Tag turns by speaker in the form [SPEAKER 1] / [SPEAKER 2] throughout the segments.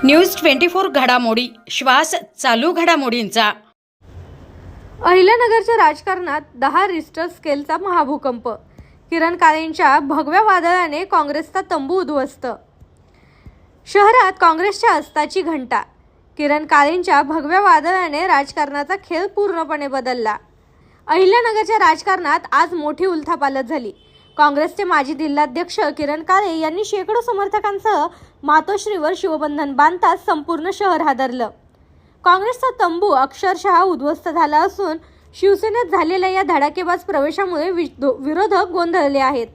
[SPEAKER 1] News 24 घडामोडी श्वास चालू घडामोडींचा।
[SPEAKER 2] अहिल्यानगरच्या राजकारणात 10 रिश्टर स्केलचा महाभूकंप। किरण काळेंच्या भगव्या वादळाने काँग्रेसचा तंबू उद्ध्वस्त। शहरात काँग्रेसच्या अस्ताची घंटा। किरण काळेंच्या भगव्या वादळाने राजकारणाचा खेळ पूर्णपणे बदलला। अहिल्यानगरच्या राजकारणात आज मोठी उलथापालथ झाली। काँग्रेसचे माजी जिल्हाध्यक्ष किरण काळे यांनी शेकडो समर्थकांसह मातोश्रीवर शिवबंधन बांधताच संपूर्ण शहर हादरलं। काँग्रेसचा तंबू अक्षरशः उद्ध्वस्त झाला असून शिवसेनेत झालेल्या या धडाकेबाज प्रवेशामुळे विरोधक गोंधळले आहेत।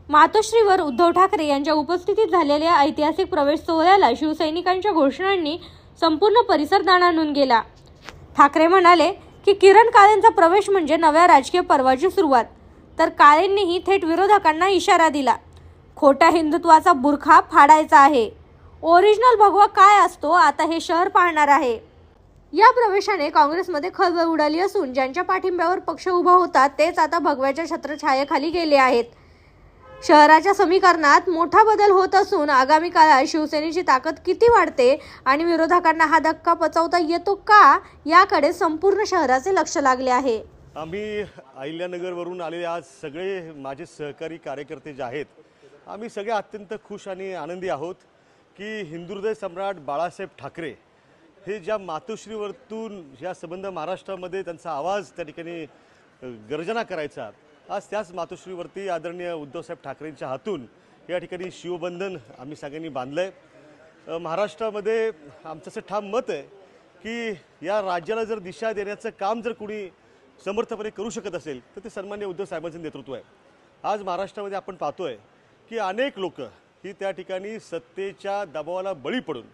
[SPEAKER 2] मातोश्रीवर उद्धव ठाकरे यांच्या उपस्थितीत झालेल्या ऐतिहासिक प्रवेश सोहळ्याला शिवसैनिकांच्या घोषणांनी संपूर्ण परिसर दणाणून गेला। ठाकरे म्हणाले की किरण काळेंचा प्रवेश म्हणजे नव्या राजकीय पर्वाची सुरुवात, तर काळेंनीही थेट विरोधकांना इशारा दिला, खोट्या हिंदुत्वाचा बुरखा फाडायचा आहे। ओरिजिनल भगवा काय असतो आता हे शहर पाहणार आहे। या प्रवेशाने काँग्रेसमध्ये खळबळ उडाली असून ज्यांच्या पाठिंब्यावर पक्ष उभा होता तेच आता भगव्याच्या छत्रछायेखाली गेले आहेत। शहराच्या समीकरणात मोठा बदल होत असून आगामी काळात शिवसेनेची ताकद किती वाढते आणि विरोधकांना हा धक्का पचवता येतो का याकडे संपूर्ण शहराचे लक्ष लागले आहे।
[SPEAKER 3] आम्ही अहिल्यानगरवरून आलेले आज सगळे माझे सहकारी कार्यकर्ते जे आहेत, आम्ही सगळे अत्यंत खुश आणि आनंदी आहोत की हिंदुहृदय सम्राट बाळासाहेब ठाकरे हे ज्या मातोश्रीवरतून या संबंध महाराष्ट्रामध्ये त्यांचा आवाज त्या ठिकाणी गर्जना करायचा, आज त्याच मातोश्रीवरती आदरणीय उद्धवसाहेब ठाकरेंच्या हातून या ठिकाणी शिवबंधन आम्ही सगळ्यांनी बांधलंय। महाराष्ट्रामध्ये आमचं असं ठाम मत आहे की या राज्याला जर दिशा देण्याचं काम जर कोणी समर्थपणे करू शकत असेल तर ते सन्माननीय उद्धव साहेबांचं नेतृत्व आहे। आज महाराष्ट्रामध्ये आपण पाहतोय की अनेक लोक ही त्या ठिकाणी सत्तेच्या दबावाला बळी पडून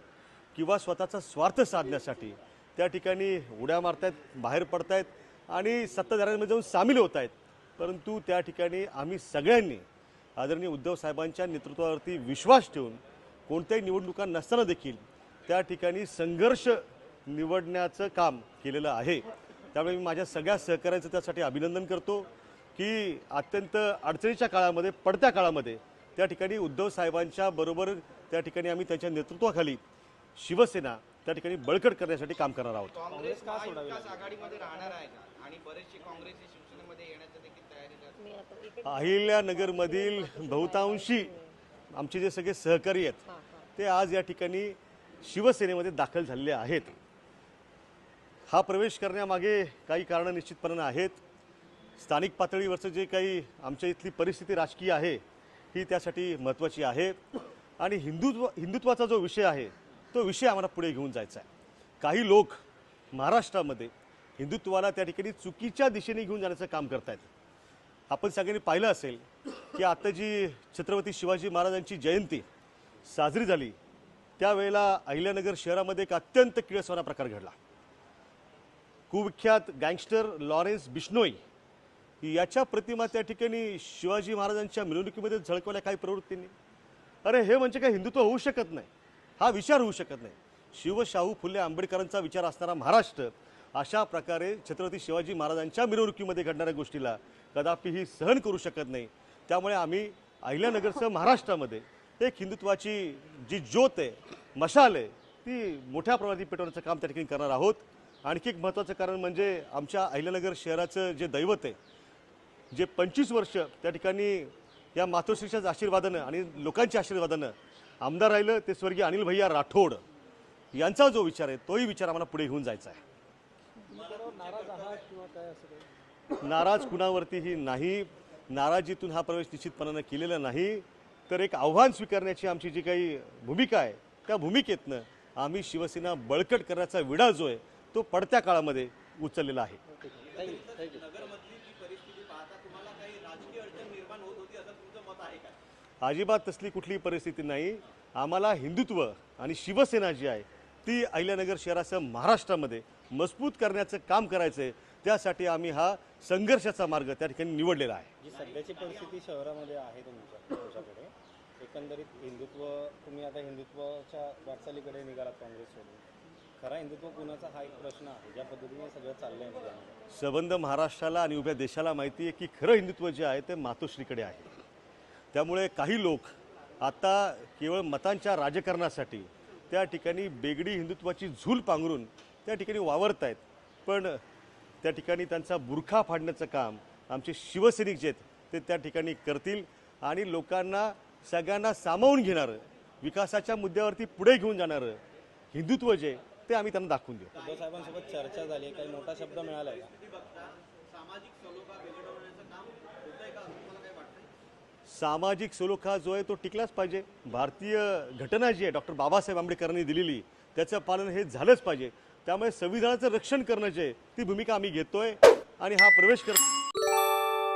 [SPEAKER 3] किंवा स्वतःचा स्वार्थ साधण्यासाठी त्या ठिकाणी उड्या मारतायत, बाहेर पडतायत आणि सत्ताधाऱ्यांमध्ये जाऊन सामील होत आहेत। परंतु त्या ठिकाणी आम्ही सगळ्यांनी आदरणीय उद्धव साहेबांच्या नेतृत्वावरती विश्वास ठेवून कोणत्याही निवडणुका नसताना देखील त्या ठिकाणी संघर्ष निवडण्याचं काम केलेलं आहे। त्यामुळे मी माझ्या सगळ्या सहकाऱ्यांचं त्यासाठी अभिनंदन करतो की अत्यंत अडचणीच्या काळामध्ये, पडत्या काळामध्ये त्या ठिकाणी उद्धव साहेबांच्या बरोबर त्या ठिकाणी आम्ही त्यांच्या नेतृत्वाखाली शिवसेना त्या ठिकाणी बळकट करण्यासाठी काम करणार आहोत।
[SPEAKER 4] काँग्रेस का सोडावी आघाडीमध्ये राहणार आहे का आणि बरेचसे काँग्रेसचे शिवसेनेमध्ये येण्याची देखील तयारी
[SPEAKER 3] अहिल्यानगरमधील बहुतांशी आमचे जे सगळे सहकारी आहेत ते आज या ठिकाणी शिवसेनेमध्ये दाखल झालेले आहेत। हा प्रवेश करण्यामागे काही कारणं निश्चितपणे आहेत। स्थानिक पातळीवरचं जे काही आमच्या इथली परिस्थिती राजकीय आहे ही त्यासाठी महत्त्वाची आहे आणि हिंदुत्वाचा जो विषय आहे तो विषय आम्हाला पुढे घेऊन जायचा आहे। काही लोक महाराष्ट्रामध्ये हिंदुत्वाला त्या ठिकाणी चुकीच्या दिशेने घेऊन जाण्याचं काम करत आहेत। आपण सगळ्यांनी पाहिलं असेल की आता जी छत्रपती शिवाजी महाराजांची जयंती साजरी झाली त्यावेळेला अहिल्यानगर शहरामध्ये एक अत्यंत किळसवाना प्रकार घडला। कुविख्यात गँगस्टर लॉरेन्स बिश्नोई याच्या प्रतिमा त्या ठिकाणी शिवाजी महाराजांच्या मिरवणुकीमध्ये झळकवल्या काही प्रवृत्तींनी। अरे हे म्हणजे काय हिंदुत्व होऊ शकत नाही, हा विचार होऊ शकत नाही। शिवशाहू फुले आंबेडकरांचा विचार असणारा महाराष्ट्र अशा प्रकारे छत्रपती शिवाजी महाराजांच्या मिरवणुकीमध्ये घडणाऱ्या गोष्टीला कदापिही सहन करू शकत नाही। त्यामुळे आम्ही अहिल्यानगरसह महाराष्ट्रामध्ये एक हिंदुत्वाची जी ज्योत आहे, मशाल आहे, ती मोठ्या प्रमाणात पेटवण्याचं काम त्या ठिकाणी करणार आहोत। आणखी एक महत्त्वाचं कारण म्हणजे आमच्या अहिल्यानगर शहराचं जे दैवत आहे, जे 25 वर्ष त्या ठिकाणी या मातोश्रीच्याच आशीर्वादानं आणि लोकांच्या आशीर्वादानं आमदार राहिलं ते स्वर्गीय अनिल भैया राठोड यांचा जो विचार आहे तोही विचार आम्हाला पुढे घेऊन जायचा आहे। नाराज कुणावरतीही नाही, नाराजीतून हा प्रवेश निश्चितपणानं केलेला नाही, तर एक आव्हान स्वीकारण्याची आमची जी काही भूमिका आहे त्या भूमिकेतनं आम्ही शिवसेना बळकट करण्याचा विडा जो आहे तो पडत्या काळामध्ये उचललेला आहे। अजिबात तसली कुठलीही परिस्थिती नाही। आम्हाला हिंदुत्व आणि शिवसेना जी आहे ती अहिल्यानगर शहरासह महाराष्ट्रामध्ये मजबूत करण्याचं काम करायचं आहे। त्यासाठी आम्ही हा संघर्षाचा मार्ग त्या ठिकाणी निवडलेला आहे।
[SPEAKER 5] जी सध्याची परिस्थिती शहरामध्ये आहे तुमच्याकडे एकंदरीत हिंदुत्व, तुम्ही आता हिंदुत्वाच्या वाटचालीकडे निघालात काँग्रेस सोडून, खरा हिंदुत्व कुणाचा हा एक प्रश्न आहे। ज्या पद्धतीने सगळं चाललंय
[SPEAKER 3] संबंध महाराष्ट्राला आणि उभ्या देशाला माहिती आहे की खरं हिंदुत्व जे आहे ते मातोश्रीकडे आहे। त्यामुळे काही लोक आता केवळ मतांच्या राजकारणासाठी त्या ठिकाणी बेगडी हिंदुत्वाची झूल पांघरून त्या ठिकाणी वावरत आहेत. पण त्या ठिकाणी त्यांचा बुरखा फाडण्याचं काम आमचे शिवसैनिक जे आहेत ते त्या ठिकाणी करतील आणि लोकांना सगळ्यांना सामावून घेणारं, विकासाच्या मुद्द्यावरती पुढे घेऊन जाणारं हिंदुत्व जे ते आम्ही त्यांना दाखवून देऊ.
[SPEAKER 5] उद्धव साहेबांसोबत चर्चा झाली, काही मोठा शब्द मिळाला आहे का?
[SPEAKER 3] सामाजिक सलोखा जो आहे तो टिकलाच पाहिजे. भारतीय घटना जी आहे डॉक्टर बाबासाहेब आंबेडकरांनी दिलेली त्याचं पालन हे झालंच पाहिजे. त्यामुळे संविधानाचं रक्षण करणं जे ती भूमिका आम्ही घेतोय आणि हा प्रवेश कर